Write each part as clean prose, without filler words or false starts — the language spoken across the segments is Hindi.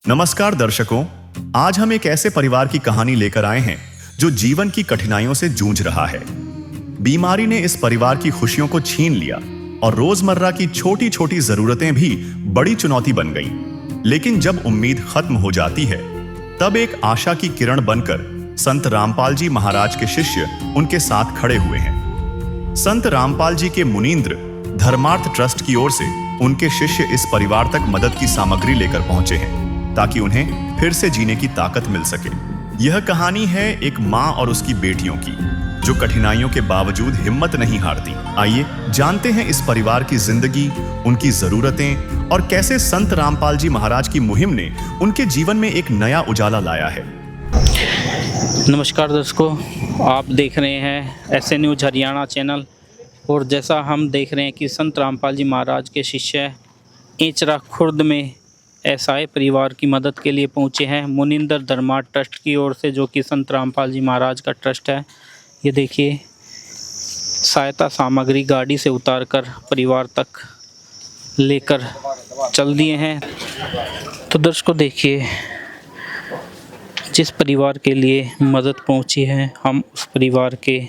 नमस्कार दर्शकों, आज हम एक ऐसे परिवार की कहानी लेकर आए हैं जो जीवन की कठिनाइयों से जूझ रहा है। बीमारी ने इस परिवार की खुशियों को छीन लिया और रोजमर्रा की छोटी छोटी जरूरतें भी बड़ी चुनौती बन गईं। लेकिन जब उम्मीद खत्म हो जाती है, तब एक आशा की किरण बनकर संत रामपाल जी महाराज के शिष्य उनके साथ खड़े हुए हैं। संत रामपाल जी के मुनींद्र धर्मार्थ ट्रस्ट की ओर से उनके शिष्य इस परिवार तक मदद की सामग्री लेकर पहुंचे हैं ताकि उन्हें फिर से जीने की ताकत मिल सके। यह कहानी है एक माँ और उसकी बेटियों की, जो कठिनाइयों के बावजूद हिम्मत नहीं हारती। आइए जानते हैं इस परिवार की जिंदगी, उनकी जरूरतें और कैसे संत रामपाल जी महाराज की मुहिम ने उनके जीवन में एक नया उजाला लाया है। नमस्कार दर्शकों, आप देख रहे हैं SN न्यूज़ हरियाणा चैनल। और जैसा हम देख रहे हैं कि संत रामपाल जी महाराज के शिष्य एचरा खुर्द में ऐसाए परिवार की मदद के लिए पहुंचे हैं मुनिंदर धर्मार्थ ट्रस्ट की ओर से, जो कि संत रामपाल जी महाराज का ट्रस्ट है। ये देखिए, सहायता सामग्री गाड़ी से उतारकर परिवार तक लेकर चल दिए हैं। तो दर्शकों देखिए, जिस परिवार के लिए मदद पहुंची है, हम उस परिवार के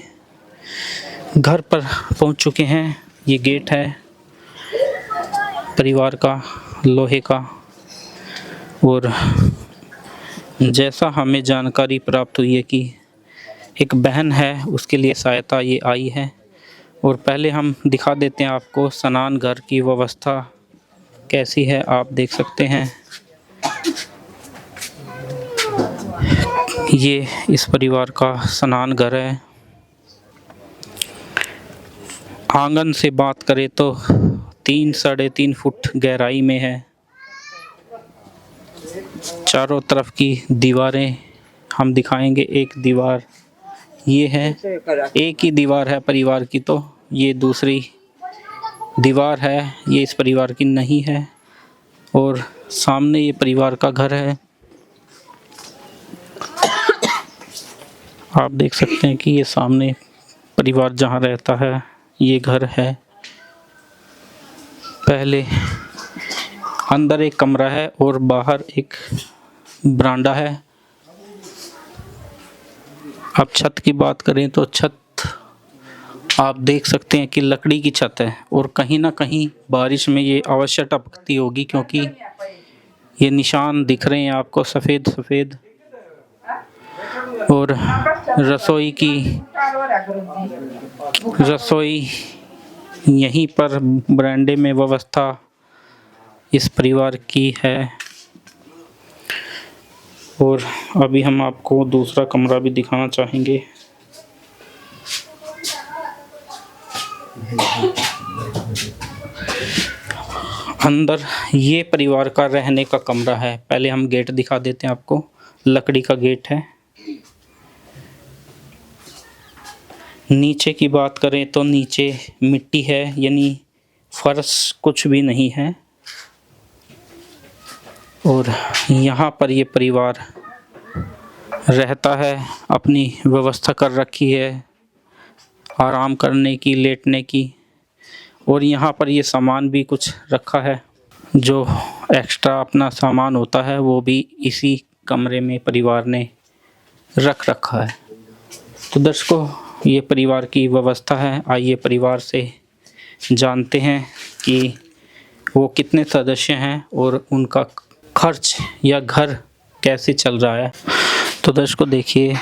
घर पर पहुंच चुके हैं। ये गेट है परिवार का, लोहे का। और जैसा हमें जानकारी प्राप्त हुई है कि एक बहन है, उसके लिए सहायता ये आई है। और पहले हम दिखा देते हैं आपको स्नान घर की व्यवस्था कैसी है, आप देख सकते हैं। ये इस परिवार का स्नान घर है। आंगन से बात करें तो 3-3.5 फुट गहराई में है। चारों तरफ की दीवारें हम दिखाएंगे। एक दीवार ये है, एक ही दीवार है परिवार की, तो ये दूसरी दीवार है, ये इस परिवार की नहीं है। और सामने ये परिवार का घर है। आप देख सकते हैं कि ये सामने परिवार जहाँ रहता है, ये घर है। पहले अंदर एक कमरा है और बाहर एक बरामदा है। अब छत की बात करें तो छत आप देख सकते हैं कि लकड़ी की छत है, और कहीं ना कहीं बारिश में ये अवश्य टपकती होगी, क्योंकि ये निशान दिख रहे हैं आपको सफ़ेद सफ़ेद। और रसोई यहीं पर बरामदे में व्यवस्था इस परिवार की है। और अभी हम आपको दूसरा कमरा भी दिखाना चाहेंगे। अंदर ये परिवार का रहने का कमरा है। पहले हम गेट दिखा देते हैं आपको। लकड़ी का गेट है। नीचे की बात करें तो नीचे मिट्टी है, यानी फर्श कुछ भी नहीं है। और यहाँ पर ये परिवार रहता है, अपनी व्यवस्था कर रखी है आराम करने की, लेटने की। और यहाँ पर ये सामान भी कुछ रखा है, जो एक्स्ट्रा अपना सामान होता है वो भी इसी कमरे में परिवार ने रख रखा है। तो दर्शकों, ये परिवार की व्यवस्था है। आइए परिवार से जानते हैं कि वो कितने सदस्य हैं और उनका खर्च या घर कैसे चल रहा है। तो दर्शकों देखिए,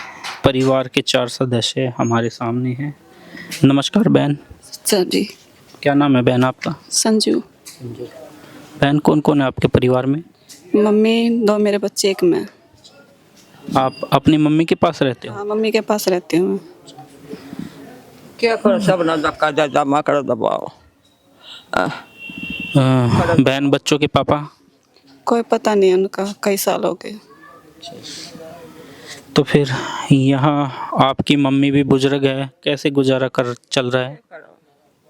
परिवार के 4 सदस्य हमारे सामने हैं। नमस्कार बहन। जी। क्या नाम है बहन आपका? संजू। बहन, कौन कौन है आपके परिवार में? मम्मी, 2 मेरे बच्चे, एक मैं। आप अपनी मम्मी के पास रहते हो? हाँ, मम्मी के पास रहती हूँ। क्या करो, सब ना धक्का जमा करो, दबाओ। बहन, बच्चों के पापा? कोई पता नहीं उनका, कई साल हो गए। तो फिर यहाँ आपकी मम्मी भी बुजुर्ग है, कैसे गुजारा कर चल रहा है?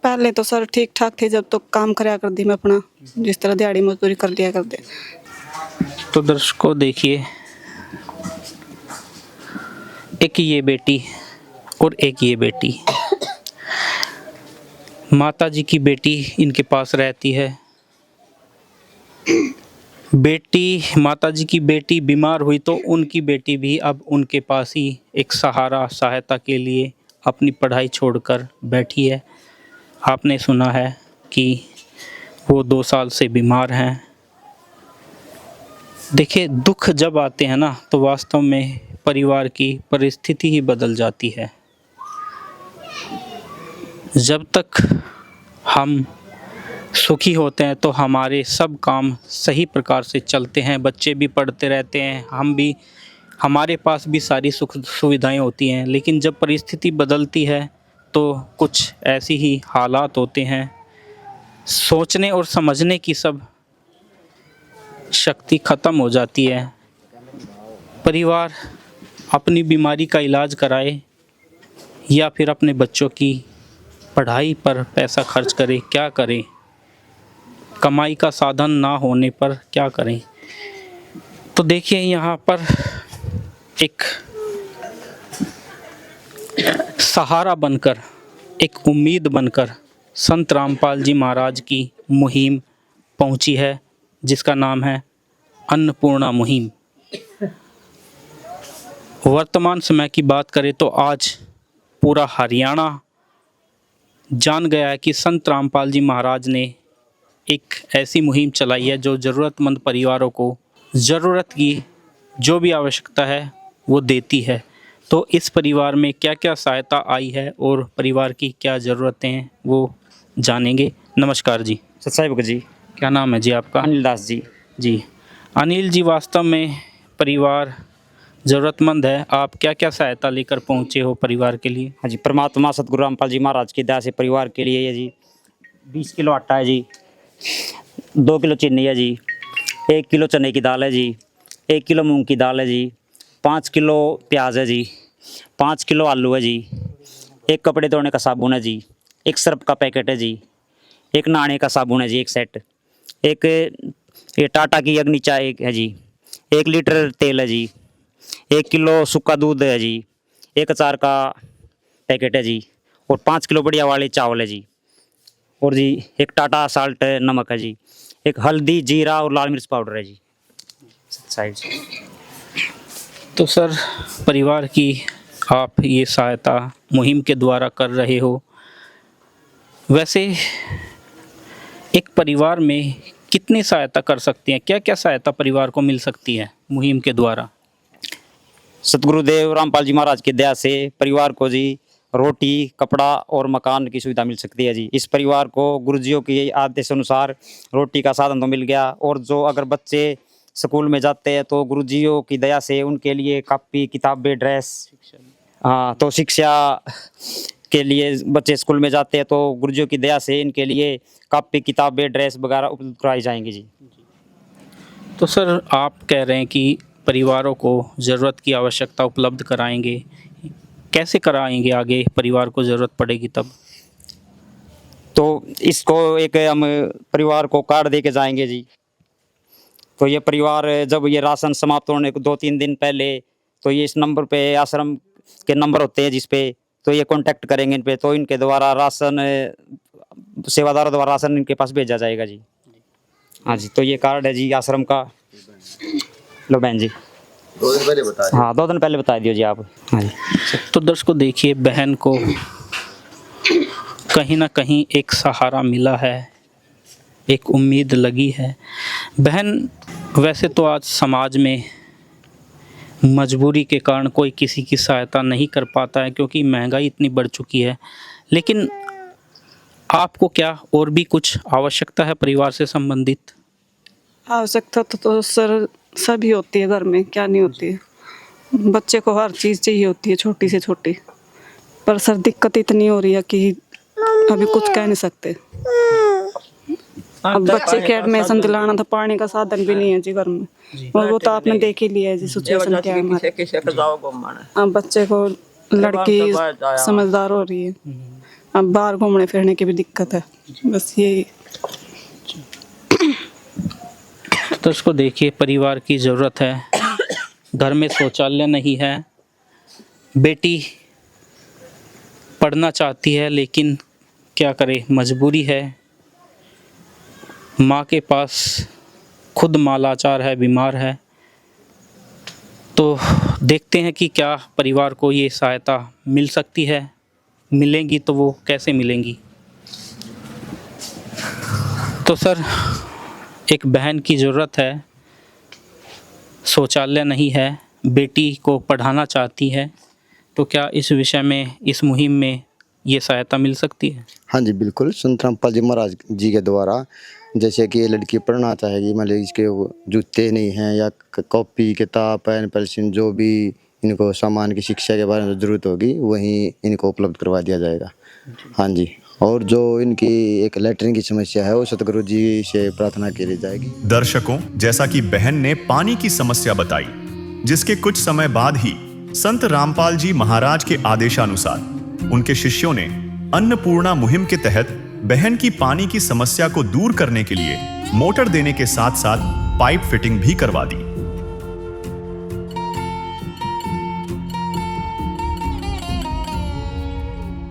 पहले तो सर ठीक ठाक थे, जब तो काम कराया कर दी मैं अपना, जिस तरह दिहाड़ी मजदूरी कर लिया कर दे। तो दर्शकों देखिए, एक ये बेटी और एक ये बेटी। माता जी की बेटी इनके पास रहती है। बेटी, माताजी की बेटी बीमार हुई तो उनकी बेटी भी अब उनके पास ही एक सहारा, सहायता के लिए अपनी पढ़ाई छोड़कर बैठी है। आपने सुना है कि वो 2 साल से बीमार हैं। देखिए, दुख जब आते हैं ना, तो वास्तव में परिवार की परिस्थिति ही बदल जाती है। जब तक हम सुखी होते हैं तो हमारे सब काम सही प्रकार से चलते हैं, बच्चे भी पढ़ते रहते हैं, हम भी, हमारे पास भी सारी सुख सुविधाएं होती हैं। लेकिन जब परिस्थिति बदलती है तो कुछ ऐसी ही हालात होते हैं, सोचने और समझने की सब शक्ति ख़त्म हो जाती है। परिवार अपनी बीमारी का इलाज कराए या फिर अपने बच्चों की पढ़ाई पर पैसा खर्च करे, क्या करें? कमाई का साधन ना होने पर क्या करें? तो देखिए, यहाँ पर एक सहारा बनकर, एक उम्मीद बनकर संत रामपाल जी महाराज की मुहिम पहुँची है, जिसका नाम है अन्नपूर्णा मुहिम। वर्तमान समय की बात करें तो आज पूरा हरियाणा जान गया है कि संत रामपाल जी महाराज ने एक ऐसी मुहिम चलाई है जो ज़रूरतमंद परिवारों को ज़रूरत की जो भी आवश्यकता है वो देती है। तो इस परिवार में क्या क्या सहायता आई है और परिवार की क्या ज़रूरतें हैं वो जानेंगे। नमस्कार जी। सच्चाई भगत जी। क्या नाम है जी आपका? अनिल दास जी। जी, अनिल जी, वास्तव में परिवार ज़रूरतमंद है, आप क्या क्या सहायता लेकर पहुँचे हो परिवार के लिए? हाँ जी, परमात्मा सतगुरु रामपाल जी महाराज की दया से परिवार के लिए है जी 20 किलो आटा है जी, 2 किलो चीनी है जी, 1 किलो चने की दाल है जी, 1 किलो मूंग की दाल है जी, 5 किलो प्याज है जी, 5 किलो आलू है जी, 1 कपड़े धोने का साबुन है जी, 1 सर्फ का पैकेट है जी, 1 नहाने का साबुन है जी 1 सेट, एक ये टाटा की अग्नि चाय है जी, 1 लीटर तेल है जी, 1 किलो सूखा दूध है जी, 1 अचार का पैकेट है जी, और 5 किलो बढ़िया वाले चावल है जी, और जी 1 टाटा साल्ट नमक है जी, 1 हल्दी, जीरा और लाल मिर्च पाउडर है जी। साइड जी। तो सर, परिवार की आप ये सहायता मुहिम के द्वारा कर रहे हो। वैसे एक परिवार में कितनी सहायता कर सकती हैं, क्या क्या सहायता परिवार को मिल सकती है मुहिम के द्वारा? सतगुरुदेव रामपाल जी महाराज की दया से परिवार को जी रोटी, कपड़ा और मकान की सुविधा मिल सकती है जी। इस परिवार को गुरुजियों के आदेश अनुसार रोटी का साधन तो मिल गया, और जो अगर बच्चे स्कूल में जाते हैं तो गुरुजियों की दया से उनके लिए कापी, किताबें, ड्रेस, हाँ, तो शिक्षा के लिए बच्चे स्कूल में जाते हैं तो गुरुजियों की दया से इनके लिए कापी, किताबें, ड्रेस वगैरह उपलब्ध कराई जाएंगी जी। तो सर, आप कह रहे हैं कि परिवारों को ज़रूरत की आवश्यकता उपलब्ध कराएंगे, कैसे कराएंगे? आगे परिवार को ज़रूरत पड़ेगी तब? तो इसको एक हम परिवार को कार्ड दे के जाएंगे जी। तो ये परिवार जब ये राशन समाप्त होने को 2-3 दिन पहले, तो ये इस नंबर पे, आश्रम के नंबर होते हैं जिस पे, तो ये कांटेक्ट करेंगे इन पे, तो इनके द्वारा राशन, सेवादारों द्वारा राशन इनके पास भेजा जाएगा जी। हाँ जी, तो ये कार्ड है जी आश्रम का। लो बहन जी, 2 दिन पहले बता दिया। हाँ 2 दिन पहले बता दियो जी आप। हाँ जी। तो दर्शकों, देखिए, बहन को कहीं ना कहीं एक सहारा मिला है, एक उम्मीद लगी है। बहन, वैसे तो आज समाज में मजबूरी के कारण कोई किसी की सहायता नहीं कर पाता है, क्योंकि महंगाई इतनी बढ़ चुकी है। लेकिन आपको क्या और भी कुछ आवश्यकता है परिवार से संबंधित? आवश्यकता तो सर सभी होती है घर में, क्या नहीं होती है। बच्चे को हर चीज़ चाहिए होती है, छोटी से छोटी। पर सर दिक्कत इतनी हो रही है कि अभी कुछ कह नहीं सकते। अब बच्चे के एडमिशन दिलाना था, पानी का साधन भी नहीं है जी घर में, और वो तो आपने देख ही लिया है जी सिचुएशन क्या है हमारे। अब बच्चे को, लड़की समझदार हो रही है, अब बाहर घूमने फिरने की भी दिक्कत है, बस यही। तो इसको देखिए, परिवार की ज़रूरत है, घर में शौचालय नहीं है, बेटी पढ़ना चाहती है लेकिन क्या करे, मजबूरी है। माँ के पास खुद मालाचार है, बीमार है। तो देखते हैं कि क्या परिवार को ये सहायता मिल सकती है, मिलेंगी तो वो कैसे मिलेंगी। तो सर, एक बहन की ज़रूरत है, शौचालय नहीं है, बेटी को पढ़ाना चाहती है, तो क्या इस विषय में, इस मुहिम में ये सहायता मिल सकती है? हाँ जी, बिल्कुल। संत रामपाल जी महाराज जी के द्वारा, जैसे कि ये लड़की पढ़ना चाहेगी, मतलब इसके वो जूते नहीं हैं या कॉपी, किताब, पेन, पेंसिल, जो भी इनको सामान की शिक्षा के बारे में ज़रूरत होगी, वहीं इनको उपलब्ध करवा दिया जाएगा। हाँ जी। और जो इनकी एक लैट्रिन की समस्या है, वो सतगुरु जी से प्रार्थना की जाएगी। दर्शकों, जैसा कि बहन ने पानी की समस्या बताई, जिसके कुछ समय बाद ही संत रामपाल जी महाराज के आदेशानुसार उनके शिष्यों ने अन्नपूर्णा मुहिम के तहत बहन की पानी की समस्या को दूर करने के लिए मोटर देने के साथ साथ पाइप फिटिंग भी करवा दी।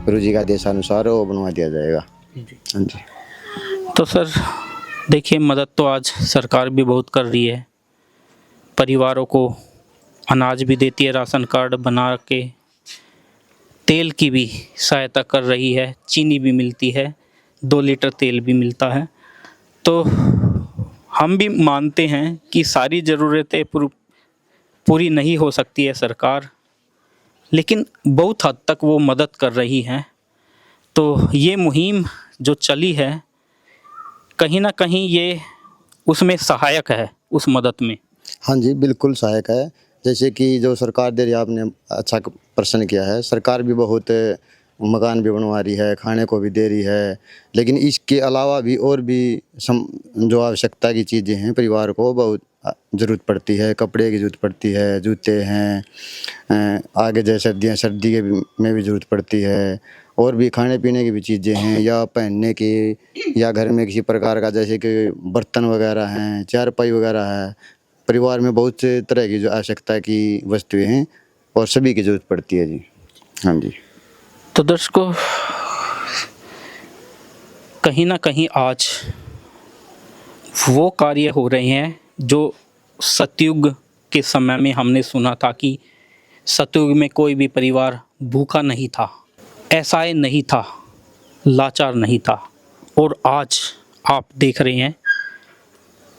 गुरु जी का आदेशानुसार वो बनवा दिया जाएगा। हाँ जी। तो सर देखिए, मदद तो आज सरकार भी बहुत कर रही है, परिवारों को अनाज भी देती है, राशन कार्ड बना के, तेल की भी सहायता कर रही है, चीनी भी मिलती है, 2 लीटर तेल भी मिलता है। तो हम भी मानते हैं कि सारी ज़रूरतें पूरी नहीं हो सकती है सरकार, लेकिन बहुत हद तक वो मदद कर रही हैं। तो ये मुहिम जो चली है, कहीं ना कहीं ये उसमें सहायक है, उस मदद में। हाँ जी, बिल्कुल सहायक है। जैसे कि जो सरकार दे रही है, आपने अच्छा प्रश्न किया है। सरकार भी बहुत मकान भी बनवा रही है, खाने को भी दे रही है, लेकिन इसके अलावा भी और भी जो आवश्यकता की चीज़ें हैं, परिवार को बहुत ज़रूरत पड़ती है। कपड़े की ज़रूरत पड़ती है, जूते हैं, आगे जैसे सर्दी के में भी ज़रूरत पड़ती है, और भी खाने पीने की भी चीज़ें हैं, या पहनने की, या घर में किसी प्रकार का, जैसे कि बर्तन वगैरह हैं, चारपाई वगैरह है। परिवार में बहुत से तरह की जो आवश्यकता की वस्तुएं हैं, और सभी की ज़रूरत पड़ती है जी। हाँ जी। तो दर्शकों, कहीं ना कहीं आज वो कार्य हो रहे हैं जो सतयुग के समय में हमने सुना था कि सतयुग में कोई भी परिवार भूखा नहीं था, असहाय नहीं था, लाचार नहीं था। और आज आप देख रहे हैं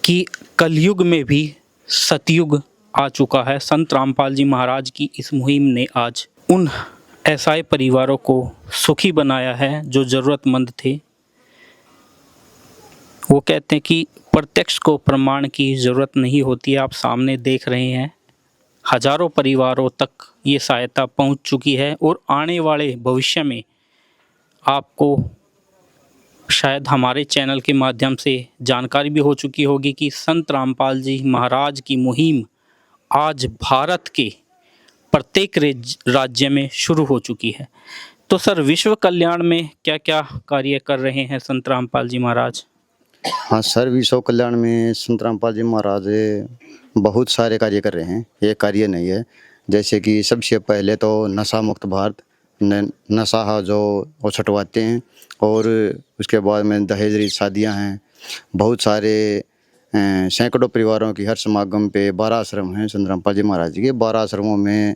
कि कलयुग में भी सतयुग आ चुका है। संत रामपाल जी महाराज की इस मुहिम ने आज उन असहाय परिवारों को सुखी बनाया है जो ज़रूरतमंद थे। वो कहते हैं कि प्रत्यक्ष को प्रमाण की ज़रूरत नहीं होती है। आप सामने देख रहे हैं, हजारों परिवारों तक ये सहायता पहुंच चुकी है, और आने वाले भविष्य में आपको शायद हमारे चैनल के माध्यम से जानकारी भी हो चुकी होगी कि संत रामपाल जी महाराज की मुहिम आज भारत के प्रत्येक राज्य में शुरू हो चुकी है। तो सर, विश्व कल्याण में क्या क्या कार्य कर रहे हैं संत रामपाल जी महाराज? हाँ सर, विश्व कल्याण में संत रामपाल जी महाराज बहुत सारे कार्य कर रहे हैं। ये कार्य नहीं है, जैसे कि सबसे पहले तो नशा मुक्त भारत, नशा जो वो छुटवाते हैं, और उसके बाद में दहेज रहित शादियाँ हैं। बहुत सारे सैकड़ों परिवारों की हर समागम पे 12 आश्रम हैं संत रामपाल जी महाराज जी के। 12 आश्रमों में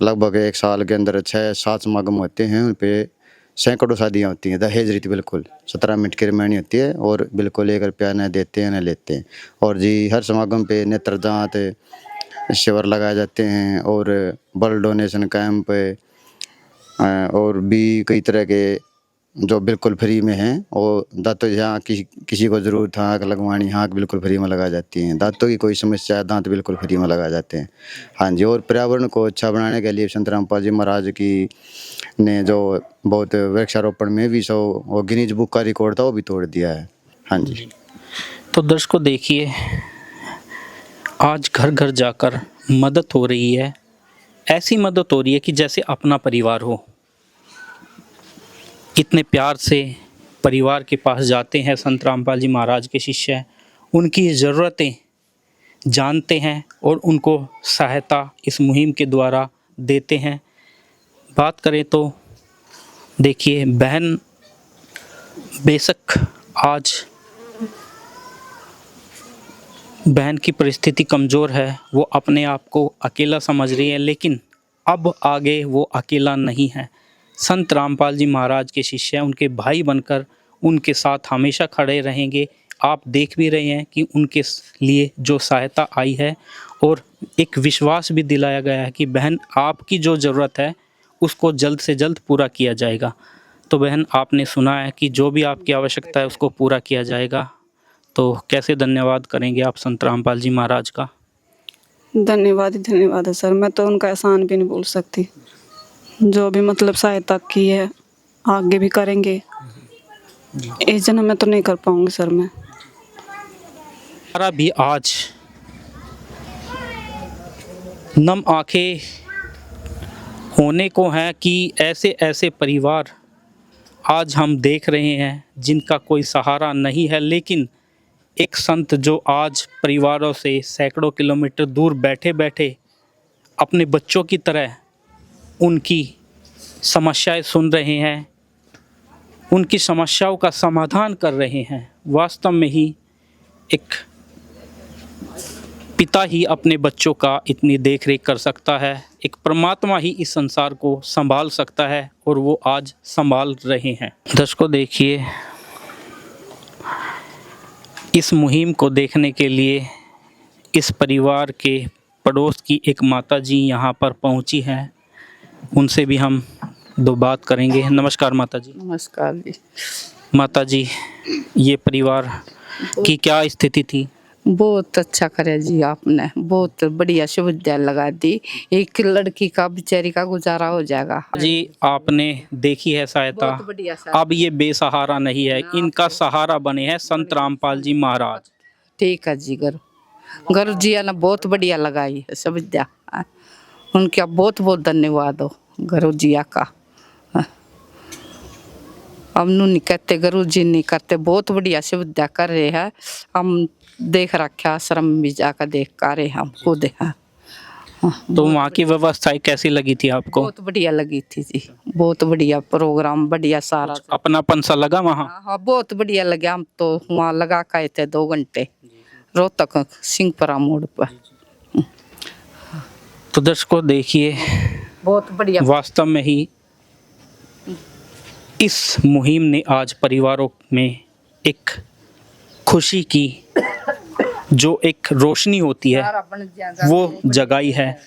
लगभग 1 साल के अंदर 6-7 समागम होते हैं। उन पे सैकड़ों शादियाँ होती हैं, दहेज रीति बिल्कुल 17 मिनट की रिमाइंड होती है, और बिल्कुल 1 रुपया न देते हैं न लेते हैं। और जी हर समागम पे नेत्र जांच शिविर लगाए जाते हैं, और ब्लड डोनेशन कैंप, और भी कई तरह के जो बिल्कुल फ्री में हैं। और दांतों जहाँ किसी को ज़रूरत है आँख लगवानी, आँख बिल्कुल फ्री में लगा जाती हैं। दांतों की कोई समस्या है, दांत बिल्कुल फ्री में लगा जाते हैं। हाँ जी। और पर्यावरण को अच्छा बनाने के लिए संत रामपाल जी महाराज की ने जो बहुत वृक्षारोपण में भी वो गिनीज बुक का रिकॉर्ड था, वो भी तोड़ दिया है। हाँ जी। तो दर्शकों देखिए, आज घर घर जाकर मदद हो रही है। ऐसी मदद हो रही है कि जैसे अपना परिवार हो। इतने प्यार से परिवार के पास जाते हैं संत रामपाल जी महाराज के शिष्य, उनकी ज़रूरतें जानते हैं और उनको सहायता इस मुहिम के द्वारा देते हैं। बात करें तो देखिए, बहन बेशक आज बहन की परिस्थिति कमज़ोर है, वो अपने आप को अकेला समझ रही है, लेकिन अब आगे वो अकेला नहीं है। संत रामपाल जी महाराज के शिष्य उनके भाई बनकर उनके साथ हमेशा खड़े रहेंगे। आप देख भी रहे हैं कि उनके लिए जो सहायता आई है और एक विश्वास भी दिलाया गया है कि बहन आपकी जो ज़रूरत है उसको जल्द से जल्द पूरा किया जाएगा। तो बहन, आपने सुना है कि जो भी आपकी आवश्यकता है उसको पूरा किया जाएगा। तो कैसे धन्यवाद करेंगे आप संत रामपाल जी महाराज का? धन्यवाद ही धन्यवाद है सर। मैं तो उनका एहसान भी नहीं भूल सकती। जो भी मतलब सहायता की है आगे भी करेंगे। इस जन्म में तो नहीं कर पाऊंगी सर मैं। हमारा भी आज नम आंखें होने को हैं कि ऐसे ऐसे परिवार आज हम देख रहे हैं जिनका कोई सहारा नहीं है, लेकिन एक संत जो आज परिवारों से सैकड़ों किलोमीटर दूर बैठे बैठे अपने बच्चों की तरह उनकी समस्याएं सुन रहे हैं, उनकी समस्याओं का समाधान कर रहे हैं। वास्तव में ही एक पिता ही अपने बच्चों का इतनी देख रेख कर सकता है, एक परमात्मा ही इस संसार को संभाल सकता है और वो आज संभाल रहे हैं। दर्शकों, देखिए, इस मुहिम को देखने के लिए इस परिवार के पड़ोस की एक माता जी यहाँ पर पहुँची हैं। उनसे भी हम दो बात करेंगे। नमस्कार माता जी। नमस्कार जी। माता जी, ये परिवार की क्या स्थिति थी? बहुत अच्छा करे जी, आपने बहुत बढ़िया सुविधा लगा दी। एक लड़की का बेचारी का गुजारा हो जाएगा जी। आपने देखी है सहायता, बहुत बढ़िया सहायता। अब ये बेसहारा नहीं है, इनका सहारा बने हैं संत रामपाल जी महाराज। ठीक है जी। गुरु जी ने बहुत बढ़िया लगाई है सुविधा। उनका बहुत बहुत धन्यवाद हो गुरु जी का। हम नहीं कहते, गुरु जी नहीं करते, बहुत बढ़िया सुविधा कर रहे हैं। हम देख रखा आश्रम भी जाकर देख कर रहे हम खुद हैं। तो वहाँ की व्यवस्थाएं कैसी लगी थी आपको? बहुत बढ़िया लगी थी जी, बहुत बढ़िया प्रोग्राम, बढ़िया सारा अपनापन सा लगा वहाँ? हाँ, बहुत बढ़िया लगा। हम तो वहाँ लगा के थे 2 घंटे रोहतक सिंहपुरा मोड़ पर। तो दर्शकों, देखिए, बहुत बढ़िया। वास्तव में ही इस मुहिम ने आज परिवारों में एक खुशी की, जो एक रोशनी होती है वो जगाई है,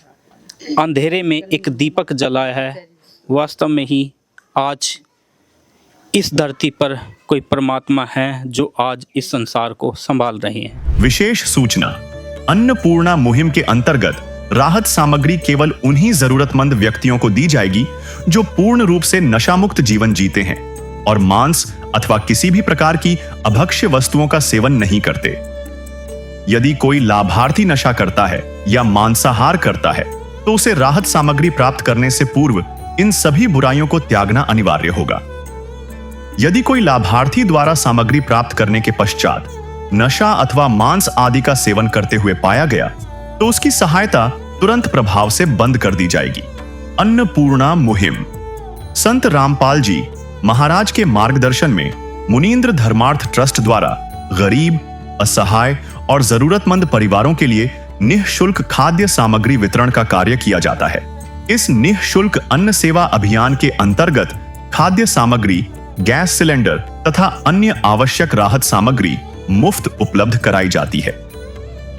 अंधेरे में एक दीपक जलाया है। वास्तव में ही आज इस धरती पर कोई परमात्मा है जो आज इस संसार को संभाल रहे हैं। विशेष सूचना, अन्नपूर्णा मुहिम के अंतर्गत राहत सामग्री केवल उन्हीं जरूरतमंद व्यक्तियों को दी जाएगी जो पूर्ण रूप से नशा मुक्त जीवन जीते हैं और मांस अथवा किसी भी प्रकार की अभक्ष्य वस्तुओं का सेवन नहीं करते। यदि कोई लाभार्थी नशा करता है या मांसाहार करता है तो उसे राहत सामग्री प्राप्त करने से पूर्व इन सभी बुराइयों को त्यागना अनिवार्य होगा। यदि कोई लाभार्थी द्वारा सामग्री प्राप्त करने के पश्चात नशा अथवा मांस आदि का सेवन करते हुए पाया गया तो उसकी सहायता तुरंत प्रभाव से बंद कर दी जाएगी। अन्नपूर्णा मुहिम संत रामपाल जी महाराज के मार्गदर्शन में मुनीन्द्र धर्मार्थ ट्रस्ट द्वारा गरीब, असहाय और जरूरतमंद परिवारों के लिए निःशुल्क खाद्य सामग्री वितरण का कार्य किया जाता है। इस निःशुल्क अन्न सेवा अभियान के अंतर्गत खाद्य सामग्री, गैस सिलेंडर तथा अन्य आवश्यक राहत सामग्री मुफ्त उपलब्ध कराई जाती है।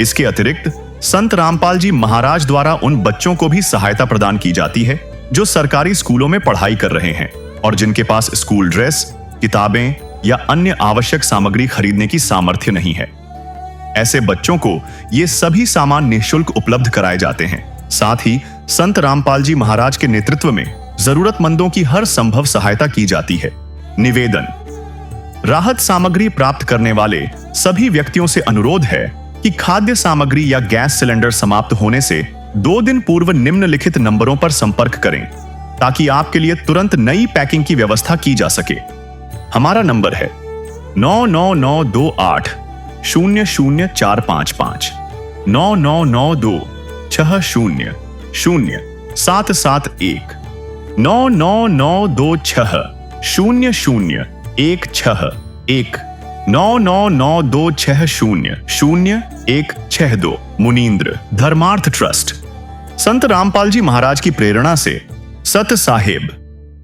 इसके अतिरिक्त संत रामपाल जी महाराज द्वारा उन बच्चों को भी सहायता प्रदान की जाती है जो सरकारी स्कूलों में पढ़ाई कर रहे हैं और जिनके पास स्कूल ड्रेस, किताबें या अन्य आवश्यक सामग्री खरीदने की सामर्थ्य नहीं है। ऐसे बच्चों को ये सभी सामान निःशुल्क उपलब्ध कराए जाते हैं। साथ ही संत रामपाल जी महाराज के नेतृत्व में जरूरतमंदों की हर संभव सहायता की जाती है। निवेदन, राहत सामग्री प्राप्त करने वाले सभी व्यक्तियों से अनुरोध है कि खाद्य सामग्री या गैस सिलेंडर समाप्त होने से 2 दिन पूर्व निम्नलिखित नंबरों पर संपर्क करें ताकि आपके लिए तुरंत नई पैकिंग की व्यवस्था की जा सके। हमारा नंबर है 99928 00455 9992 60 0771 99926 0016 1 9992600162 मुनींद्र धर्मार्थ ट्रस्ट। संत रामपाल जी महाराज की प्रेरणा से सत साहिब